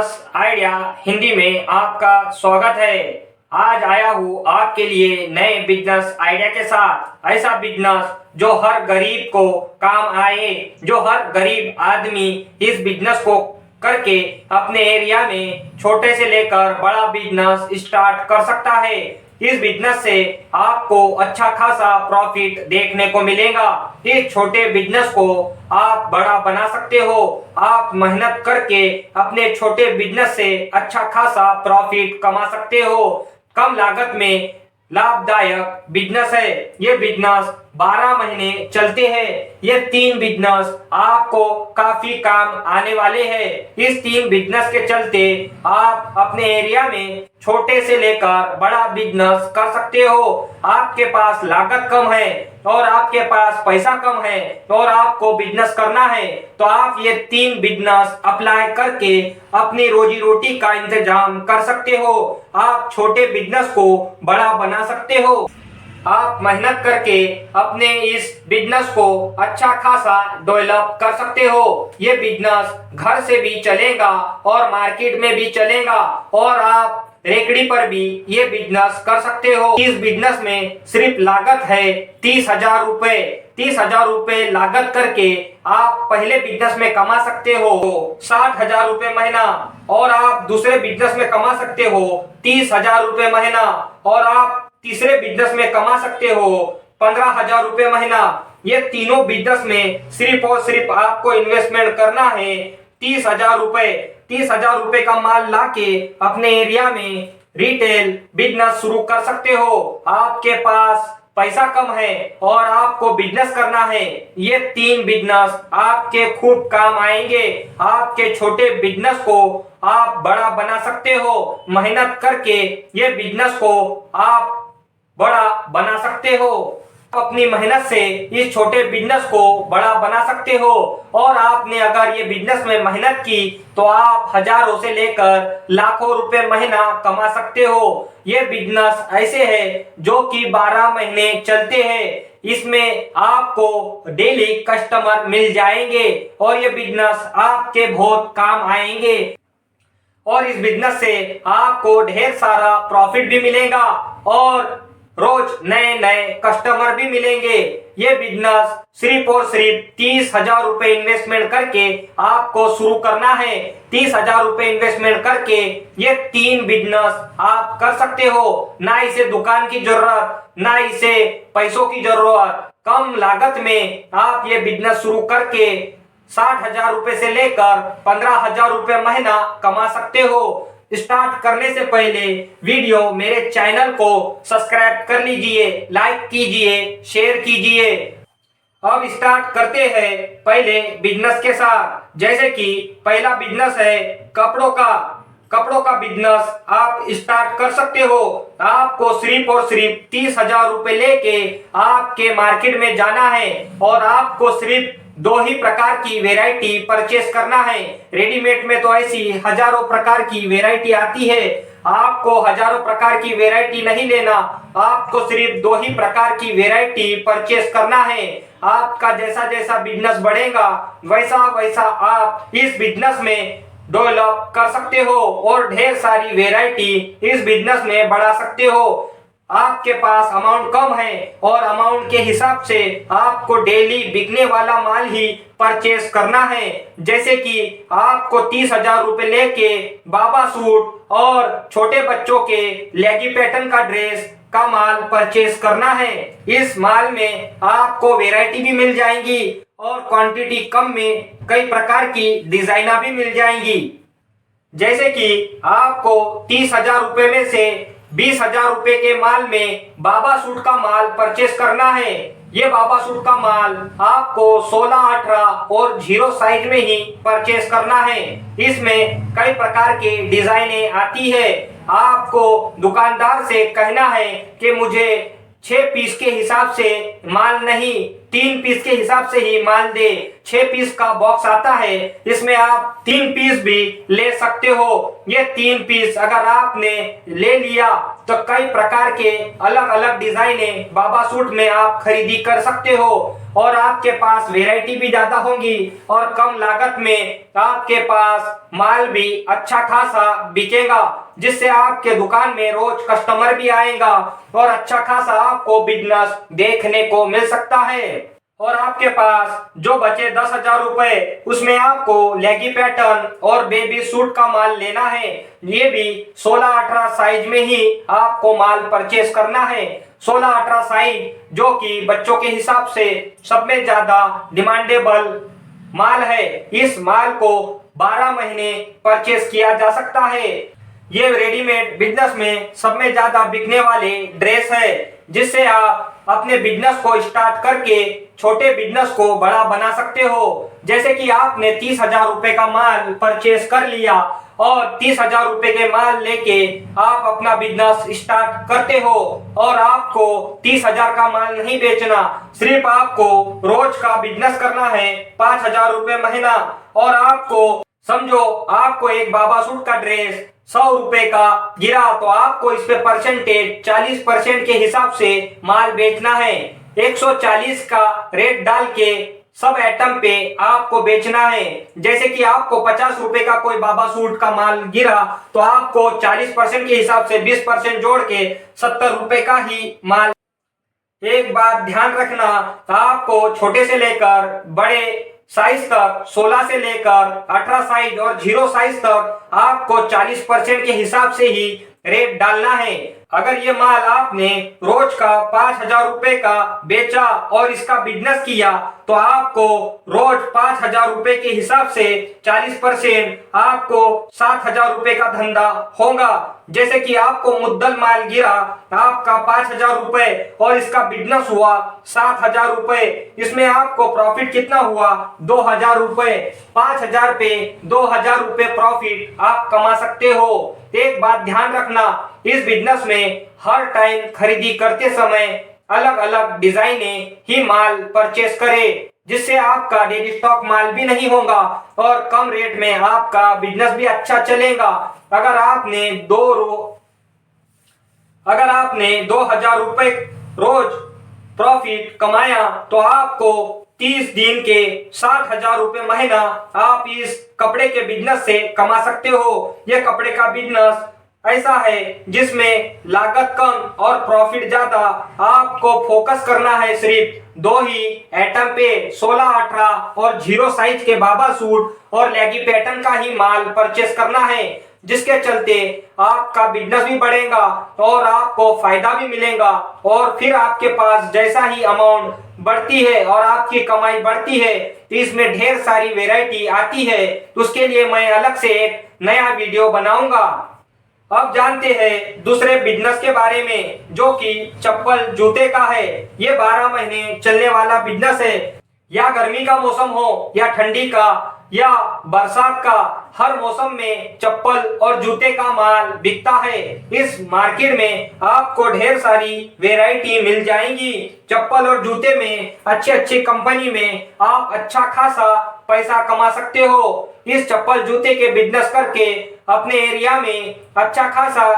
Business idea Hindi में आपका स्वागत है। आज आया हूँ आपके लिए नए बिजनेस आइडिया के साथ। ऐसा बिजनेस जो हर गरीब को काम आए, जो हर गरीब आदमी इस बिजनेस को करके अपने एरिया में छोटे से लेकर बड़ा बिजनेस स्टार्ट कर सकता है। इस बिजनेस से आपको अच्छा खासा प्रॉफिट देखने को मिलेगा। इस छोटे बिजनेस को आप बड़ा बना सकते हो। आप मेहनत करके अपने छोटे बिजनेस से अच्छा खासा प्रॉफिट कमा सकते हो। कम लागत में लाभदायक बिजनेस है। ये बिजनेस 12 महीने चलते हैं। ये 3 बिजनेस आपको काफी काम आने वाले हैं। इस 3 बिजनेस के चलते आप अपने एरिया में छोटे से लेकर बड़ा बिजनेस कर सकते हो। आपके पास लागत कम है और आपके पास पैसा कम है और आपको बिजनेस करना है, तो आप ये 3 बिजनेस अप्लाई करके अपनी रोजी रोटी का इंतजाम कर सकते हो। आप छोटे बिजनेस को बड़ा बना सकते हो। आप मेहनत करके अपने इस बिजनेस को अच्छा खासा डेवलप कर सकते हो। ये बिजनेस घर से भी चलेगा और मार्केट में भी चलेगा और आप रेकड़ी पर भी ये बिजनेस कर सकते हो। इस बिजनेस में सिर्फ लागत है 30,000 रुपए। 30,000 रुपए लागत करके आप पहले बिजनेस में कमा सकते हो 60,000 रुपए महीना, और आप दूसरे बिजनेस में कमा सकते हो 30,000 रुपए महीना, और आप तीसरे बिजनेस में कमा सकते हो 15,000 रुपए महीना। ये तीनों बिजनेस में सिर्फ और सिर्फ आपको इन्वेस्टमेंट करना है 30,000 रुपए। 30,000 रुपए का माल लाके अपने एरिया में रिटेल बिजनेस शुरू कर सकते हो। आपके पास पैसा कम है और आपको बिजनेस करना है। ये 3 बिजनेस आपके खूब काम आएंगे। आपके छोटे बिजनेस को आप बड़ा बना सकते हो। मेहनत करके ये बिजनेस को आप बड़ा बना सकते हो। अपनी मेहनत से इस छोटे बिजनेस को बड़ा बना सकते हो। और आपने अगर ये बिजनेस में मेहनत की तो आप हजारों से लेकर लाखों रुपए महीना कमा सकते हो। ये बिजनेस ऐसे है जो कि 12 महीने चलते हैं। इसमें आपको डेली कस्टमर मिल जाएंगे और ये बिजनेस आपके बहुत काम आएंगे। और इस बिजनेस से आपको ढेर सारा प्रॉफिट भी मिलेगा और रोज नए नए कस्टमर भी मिलेंगे। ये बिजनेस सिर्फ और सिर्फ 30,000 रुपए इन्वेस्टमेंट करके आपको शुरू करना है। 30,000 रुपए इन्वेस्टमेंट करके ये 3 बिजनेस आप कर सकते हो। ना इसे दुकान की जरूरत, ना इसे पैसों की जरूरत। कम लागत में आप ये बिजनेस शुरू करके 60,000 रुपए से लेकर 15,000 रुपए महीना कमा सकते हो। स्टार्ट करने से पहले वीडियो मेरे चैनल को सब्सक्राइब कर लीजिए, लाइक कीजिए, शेयर कीजिए। अब स्टार्ट करते हैं पहले बिजनेस के साथ। जैसे कि पहला बिजनेस है कपड़ों का। कपड़ों का बिजनेस आप स्टार्ट कर सकते हो। आपको सिर्फ और सिर्फ 30,000 रुपए लेके आपके मार्केट में जाना है और आपको सिर्फ 2 ही प्रकार की वेराइटी परचेस करना है। रेडीमेड में तो ऐसी हजारों प्रकार की वेराइटी आती है। आपको हजारों प्रकार की वेराइटी नहीं लेना, आपको सिर्फ 2 ही प्रकार की वेराइटी परचेस करना है। आपका जैसा जैसा बिजनेस बढ़ेगा वैसा वैसा आप इस बिजनेस में डेवलप कर सकते हो और ढेर सारी वेराइटी इस बिजनेस में बढ़ा सकते हो। आपके पास अमाउंट कम है और अमाउंट के हिसाब से आपको डेली बिकने वाला माल ही परचेस करना है। जैसे कि आपको 30,000 रुपए लेके बाबा सूट और छोटे बच्चों के लेगी पैटर्न का ड्रेस का माल परचेस करना है। इस माल में आपको वैरायटी भी मिल जाएंगी और क्वांटिटी कम में कई प्रकार की डिजाइना भी मिल जाएंगी। जैसे कि आपको 30,000 रुपए में से 20,000 रुपए के माल में बाबा सूट का माल परचेस करना है। ये बाबा सूट का माल आपको 16, 18 और 0 साइज में ही परचेस करना है। इसमें कई प्रकार की डिजाइनें आती है। आपको दुकानदार से कहना है कि मुझे 6 पीस के हिसाब से माल नहीं, 3 पीस के हिसाब से ही माल दे। 6 पीस का बॉक्स आता है, इसमें आप 3 पीस भी ले सकते हो। ये 3 पीस अगर आपने ले लिया तो कई प्रकार के अलग अलग डिजाइने बाबा सूट में आप खरीदी कर सकते हो और आपके पास वैरायटी भी ज्यादा होंगी और कम लागत में आपके पास माल भी अच्छा खासा बिकेगा, जिससे आपके दुकान में रोज कस्टमर भी आएगा और अच्छा खासा आपको बिजनेस देखने को मिल सकता है। और आपके पास जो बचे 10,000 रुपए, उसमें आपको लेगी पैटर्न और बेबी सूट का माल लेना है। ये भी 16-18 साइज में ही आपको माल परचेस करना है। 16-18 साइज जो कि बच्चों के हिसाब से सब में ज्यादा डिमांडेबल माल है। इस माल को 12 महीने परचेस किया जा सकता है। ये रेडीमेड बिजनेस में सब में ज्यादा बिकने वाले ड्रेस है, जिससे आप अपने बिजनेस को स्टार्ट करके छोटे बिजनेस को बड़ा बना सकते हो। जैसे कि आपने 30,000 रुपए का माल परचेस कर लिया और 30,000 रुपए के माल लेके आप अपना बिजनेस स्टार्ट करते हो और आपको 30,000 का माल नहीं बेचना, सिर्फ आपको रोज का बिजनेस करना है 5,000 रुपए महीना। और आपको समझो आपको एक बाबा सूट का ड्रेस 100 रुपए का गिरा तो आपको इस पे परसेंटेज 40% के हिसाब से माल बेचना है। 140 का रेट डाल के सब आइटम पे आपको बेचना है। जैसे कि आपको 50 रुपए का कोई बाबा सूट का माल गिरा तो आपको 40% के हिसाब से 20% जोड़ के 70 रुपए का ही माल। एक बात ध्यान रखना, आपको छोटे से लेकर बड़े साइज तक 16 से लेकर 18 साइज और 0 साइज तक आपको 40% के हिसाब से ही रेट डालना है। अगर ये माल आपने रोज का 5,000 रुपए का बेचा और इसका बिजनेस किया तो आपको रोज 5,000 रुपए के हिसाब से 40% आपको 7,000 रुपए का धंधा होगा। जैसे कि आपको मुद्दल माल गिरा आपका 5,000 रुपए और इसका बिजनेस हुआ 7,000 रुपए, इसमें आपको प्रॉफिट कितना हुआ 2,000 रुपए। 5,000 पे 2,000 रुपए प्रॉफिट आप कमा सकते हो। एक बात ध्यान रखना, इस बिजनेस में हर टाइम खरीदी करते समय अलग अलग डिजाइने ही माल परचेस करें, जिससे आपका डेली स्टॉक माल भी नहीं होगा और कम रेट में आपका बिजनेस भी अच्छा चलेगा। अगर आपने 2,000 रुपए रोज प्रॉफिट कमाया तो आपको 30 दिन के 60,000 रुपए महीना आप इस कपड़े के बिजनेस से कमा सकते हो। यह कपड़े का बिजनेस ऐसा है जिसमें लागत कम और प्रॉफिट ज्यादा। आपको फोकस करना है सिर्फ 2 ही आइटम पे, 16-18 और 0 साइज के बाबा सूट और लेगी पैटर्न का ही माल परचेस करना है, जिसके चलते आपका बिजनेस भी बढ़ेगा और आपको फायदा भी मिलेगा। और फिर आपके पास जैसा ही अमाउंट बढ़ती है और आपकी कमाई बढ़ती है तो इसमें ढेर सारी वैरायटी आती है। तो उसके लिए मैं अलग से एक नया वीडियो बनाऊंगा। अब जानते हैं दूसरे बिजनेस के बारे में, जो कि चप्पल जूते का है। ये 12 महीने चलने वाला बिजनेस है। या गर्मी का मौसम हो या ठंडी का या बरसात का, हर मौसम में चप्पल और जूते का माल बिकता है। इस मार्केट में आपको ढेर सारी वैरायटी मिल जाएंगी। चप्पल और जूते में अच्छी अच्छी कंपनी में आप अच्छा खासा पैसा कमा सकते हो। इस चप्पल जूते के बिजनेस करके अपने एरिया में अच्छा खासा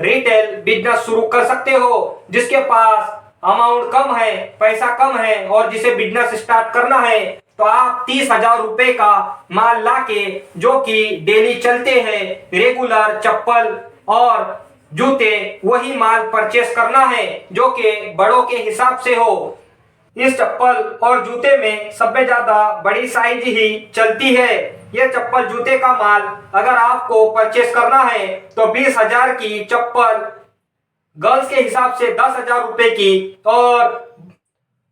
रिटेल बिजनेस शुरू कर सकते हो। जिसके पास अमाउंट कम है, पैसा कम है और जिसे बिजनेस स्टार्ट करना है तो आप 30,000 रुपए का माल लाके, जो कि डेली चलते हैं रेगुलर चप्पल और जूते, वही माल परचेस करना है जो कि बड़ों के हिसाब से हो। इस चप्पल और जूते में सबसे ज्यादा बड़ी साइज ही चलती है। ये चप्पल जूते का माल अगर आपको परचेस करना है तो 20,000 की चप्पल गर्ल्स के हिसाब से 10,000 रुपए की और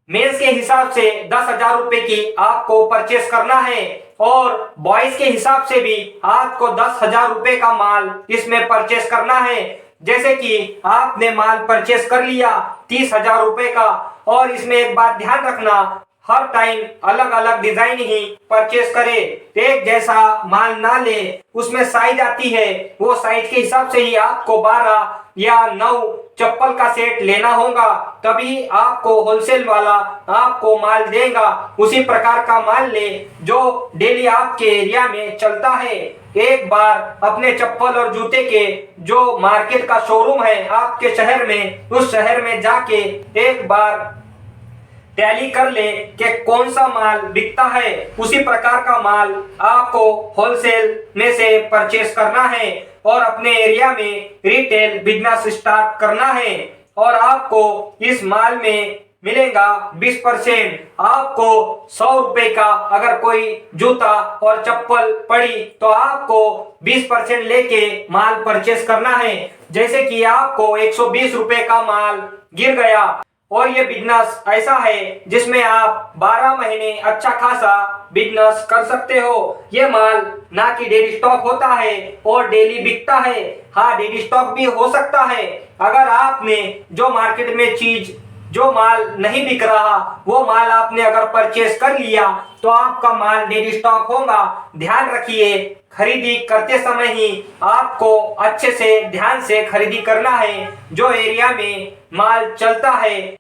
मेंस के हिसाब से 10,000 रुपए की आपको परचेस करना है। और बॉयज के हिसाब से भी आपको 10,000 रुपए का माल इसमें परचेस करना है। जैसे कि आपने माल परचेस कर लिया 30,000 रुपए का, और इसमें एक बात ध्यान रखना, हर टाइम अलग अलग डिजाइन ही परचेस करे, एक जैसा माल ना ले। उसमें साइज आती है, वो साइज के हिसाब से ही आपको 12 या 9 चप्पल का सेट लेना होगा, तभी आपको होलसेल वाला आपको माल देगा। उसी प्रकार का माल ले जो डेली आपके एरिया में चलता है। एक बार अपने चप्पल और जूते के जो मार्केट का शोरूम है आपके शहर में, उस शहर में जाके एक बार टैली कर ले कि कौन सा माल बिकता है। उसी प्रकार का माल आपको होलसेल में से परचेस करना है और अपने एरिया में रिटेल बिजनेस स्टार्ट करना है। और आपको इस माल में मिलेगा 20%। आपको 100 रुपए का अगर कोई जूता और चप्पल पड़ी तो आपको 20% लेके माल परचेस करना है। जैसे कि आपको 120 रुपए का माल गिर गया, और ये बिजनेस ऐसा है जिसमें आप 12 महीने अच्छा खासा बिजनेस कर सकते हो। ये माल ना कि डेली स्टॉक होता है और डेली बिकता है। हाँ, डेली स्टॉक भी हो सकता है। अगर आपने जो मार्केट में चीज जो माल नहीं बिक रहा वो माल आपने अगर परचेस कर लिया तो आपका माल डेली स्टॉक होगा। ध्यान रखिए, खरीदी करते समय ही आपको अच्छे से ध्यान से खरीदी करना है। जो एरिया में माल चलता है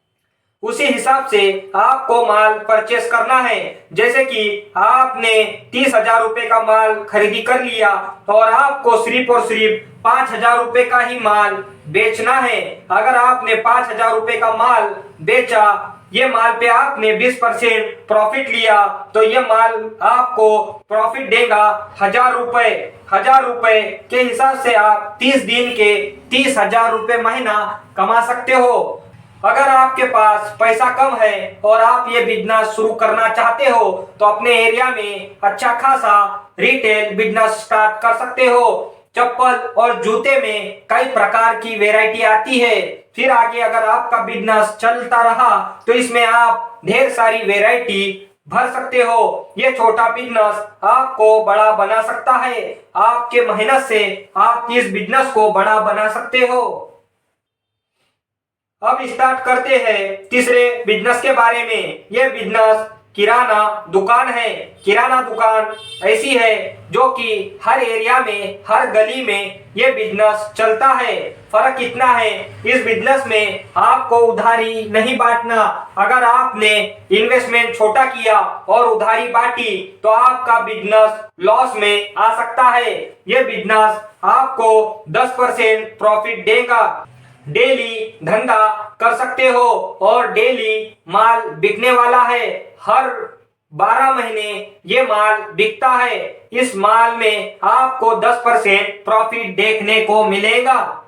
उसी हिसाब से आपको माल परचेस करना है। जैसे कि आपने 30,000 रुपए का माल खरीदी कर लिया और आपको सिर्फ और सिर्फ 5,000 रुपए का ही माल बेचना है। अगर आपने 5,000 रुपए का माल बेचा, ये माल पे आपने 20% प्रॉफिट लिया, तो ये माल आपको प्रॉफिट देगा 1,000 रुपए। 1,000 रुपए के हिसाब से आप 30 दिन के 30,000 रुपए महीना कमा सकते हो। अगर आपके पास पैसा कम है और आप ये बिजनेस शुरू करना चाहते हो तो अपने एरिया में अच्छा खासा रिटेल बिजनेस स्टार्ट कर सकते हो। चप्पल और जूते में कई प्रकार की वैरायटी आती है। फिर आगे अगर आपका बिजनेस चलता रहा तो इसमें आप ढेर सारी वैरायटी भर सकते हो। ये छोटा बिजनेस आपको बड़ा बना सकता है। आपके मेहनत से आप इस बिजनेस को बड़ा बना सकते हो। अब स्टार्ट करते हैं तीसरे बिजनेस के बारे में। यह बिजनेस किराना दुकान है। किराना दुकान ऐसी है जो कि हर एरिया में हर गली में ये बिजनेस चलता है। फर्क इतना है, इस बिजनेस में आपको उधारी नहीं बांटना। अगर आपने इन्वेस्टमेंट छोटा किया और उधारी बांटी तो आपका बिजनेस लॉस में आ सकता है। ये बिजनेस आपको 10% प्रॉफिट देगा। डेली धंधा कर सकते हो और डेली माल बिकने वाला है। हर 12 महीने ये माल बिकता है। इस माल में आपको 10% प्रॉफिट देखने को मिलेगा।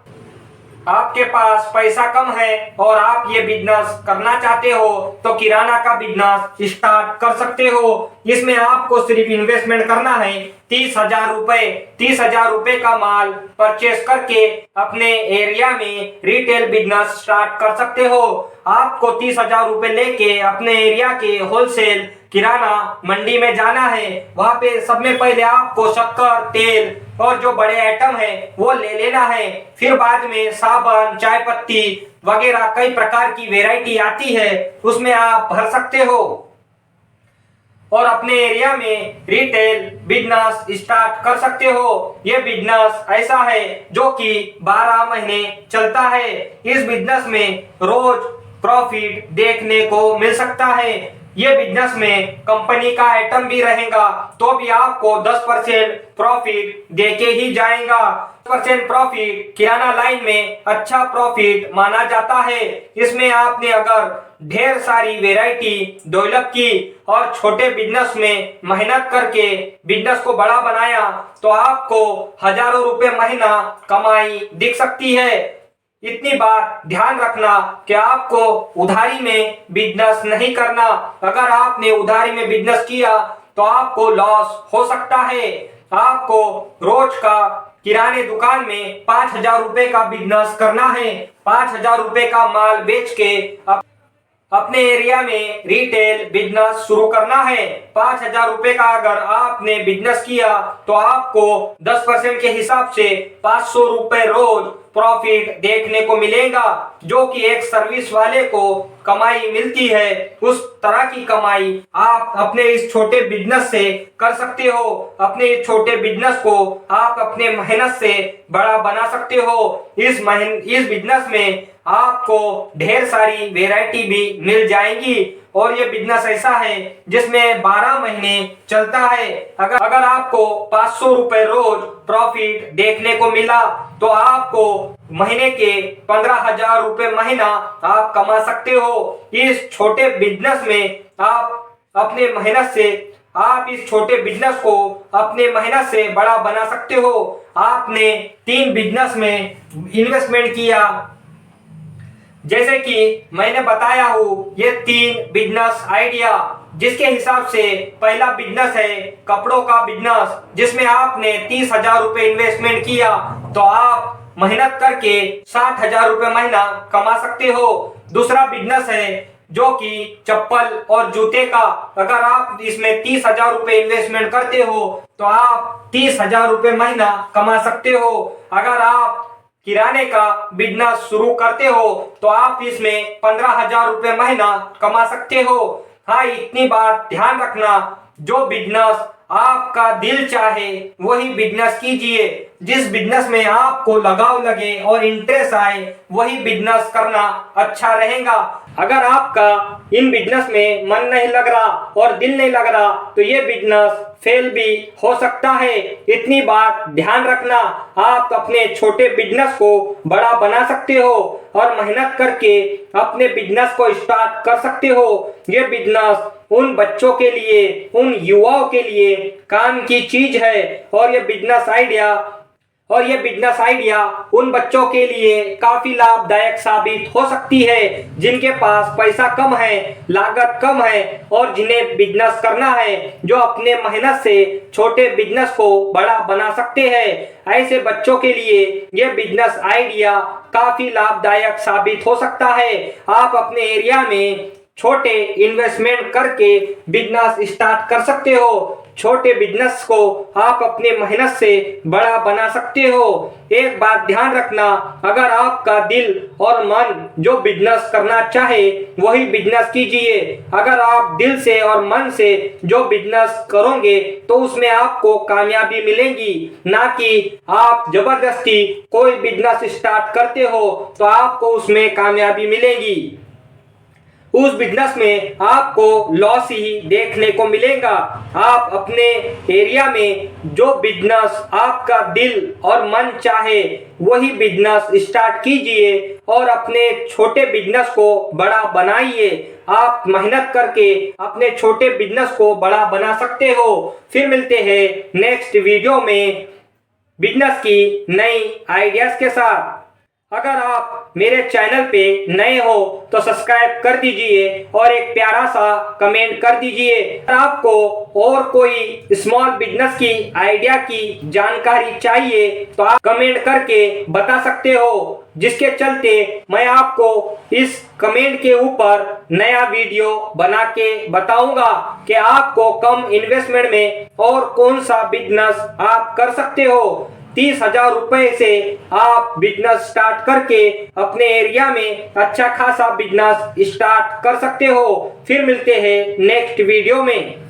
आपके पास पैसा कम है और आप ये बिजनेस करना चाहते हो तो किराना का बिजनेस स्टार्ट कर सकते हो। इसमें आपको सिर्फ इन्वेस्टमेंट करना है 30,000 रुपए। 30,000 रुपए का माल परचेस करके अपने एरिया में रिटेल बिजनेस स्टार्ट कर सकते हो। आपको 30,000 रुपए लेके अपने एरिया के होलसेल किराना मंडी में जाना है। वहां पे सब में पहले आपको शक्कर, तेल और जो बड़े आइटम है वो ले लेना है। फिर बाद में साबुन, चाय पत्ती वगैरह कई प्रकार की वैरायटी आती है, उसमें आप भर सकते हो और अपने एरिया में रिटेल बिजनेस स्टार्ट कर सकते हो। ये बिजनेस ऐसा है जो कि 12 महीने चलता है। इस बिजनेस में रोज प्रॉफिट देखने को मिल सकता है। ये बिजनेस में कंपनी का आइटम भी रहेगा तो भी आपको 10% प्रॉफिट देके ही जाएगा। 10% प्रॉफिट किराना लाइन में अच्छा प्रॉफिट माना जाता है। इसमें आपने अगर ढेर सारी वैरायटी डेवलप की और छोटे बिजनेस में मेहनत करके बिजनेस को बड़ा बनाया तो आपको हजारों रुपए महीना कमाई दिख सकती है। इतनी बात ध्यान रखना कि आपको उधारी में बिजनेस नहीं करना। अगर आपने उधारी में बिजनेस किया तो आपको लॉस हो सकता है। आपको रोज का किराने दुकान में 5,000 रुपए का बिजनेस करना है। 5,000 रुपए का माल बेच के अपने एरिया में रिटेल बिजनेस शुरू करना है। 5,000 रुपए का अगर आपने बिजनेस किया तो आपको 10% के हिसाब से 500 रुपए रोज प्रॉफिट देखने को मिलेगा, जो कि एक सर्विस वाले को कमाई मिलती है, उस तरह की कमाई आप अपने इस छोटे बिजनेस से कर सकते हो। अपने इस छोटे बिजनेस को आप अपने मेहनत से बड़ा बना सकते हो। इस बिजनेस में आपको ढेर सारी वैरायटी भी मिल जाएंगी और ये बिजनेस ऐसा है जिसमें 12 महीने चलता है। अगर आपको 500 रुपए रोज प्रॉफिट देखने को मिला तो आपको महीने के 15,000 रुपए महीना आप कमा सकते हो। इस छोटे बिजनेस में आप अपने मेहनत से इस छोटे बिजनेस को अपने मेहनत से बड़ा बना सकते हो। आपने 3 बिजनेस में इन्वेस्टमेंट किया, जैसे कि मैंने बताया हूँ ये 3 बिजनेस आइडिया, जिसके हिसाब से पहला बिजनेस है कपड़ों का बिजनेस, जिसमें आपने 30,000 रुपए इन्वेस्टमेंट किया तो आप मेहनत करके 60,000 रुपए महीना कमा सकते हो। दूसरा बिजनेस है जो कि चप्पल और जूते का, अगर आप इसमें 30,000 रुपए इन्वेस्टमेंट करते हो तो आप 30,000 रुपए महीना कमा सकते हो। अगर आप किराने का बिजनेस शुरू करते हो तो आप इसमें 15,000 रुपए महीना कमा सकते हो। हाँ, इतनी बात ध्यान रखना, जो बिजनेस आपका दिल चाहे वही बिजनेस कीजिए। जिस बिजनेस में आपको लगाव लगे और इंटरेस्ट आए वही बिजनेस करना अच्छा रहेगा। अगर आपका इन बिजनेस में मन नहीं लग रहा और दिल नहीं लग रहा तो ये बिजनेस फेल भी हो सकता है। इतनी बात ध्यान रखना, आप अपने छोटे बिजनेस को बड़ा बना सकते हो और मेहनत करके अपने बिजनेस को स्टार्ट कर सकते हो। ये बिजनेस उन बच्चों के लिए, उन युवाओं के लिए काम की चीज है और ये बिजनेस आइडिया उन बच्चों के लिए काफी लाभदायक साबित हो सकती है जिनके पास पैसा कम है, लागत कम है और जिन्हें बिजनेस करना है, जो अपने मेहनत से छोटे बिजनेस को बड़ा बना सकते हैं। ऐसे बच्चों के लिए ये बिजनेस आइडिया काफी लाभदायक साबित हो सकता है। आप अपने एरिया में छोटे इन्वेस्टमेंट करके बिजनेस स्टार्ट कर सकते हो। छोटे बिजनेस को आप अपने मेहनत से बड़ा बना सकते हो। एक बात ध्यान रखना, अगर आपका दिल और मन जो बिजनेस करना चाहे वही बिजनेस कीजिए। अगर आप दिल से और मन से जो बिजनेस करोगे तो उसमें आपको कामयाबी मिलेगी, ना कि आप जबरदस्ती कोई बिजनेस स्टार्ट करते हो तो आपको उसमें कामयाबी मिलेगी। उस बिजनेस में आपको लॉस ही देखने को मिलेगा। आप अपने एरिया में जो बिजनेस आपका दिल और मन चाहे वही बिजनेस स्टार्ट कीजिए और अपने छोटे बिजनेस को बड़ा बनाइए। आप मेहनत करके अपने छोटे बिजनेस को बड़ा बना सकते हो। फिर मिलते हैं नेक्स्ट वीडियो में बिजनेस की नई आइडियाज के साथ। अगर आप मेरे चैनल पे नए हो तो सब्सक्राइब कर दीजिए और एक प्यारा सा कमेंट कर दीजिए। अगर आपको और कोई स्मॉल बिजनेस की आइडिया की जानकारी चाहिए तो आप कमेंट करके बता सकते हो, जिसके चलते मैं आपको इस कमेंट के ऊपर नया वीडियो बना के बताऊंगा कि आपको कम इन्वेस्टमेंट में और कौन सा बिजनेस आप कर सकते हो। 30,000 रुपए से आप बिजनेस स्टार्ट करके अपने एरिया में अच्छा खासा बिजनेस स्टार्ट कर सकते हो। फिर मिलते हैं नेक्स्ट वीडियो में।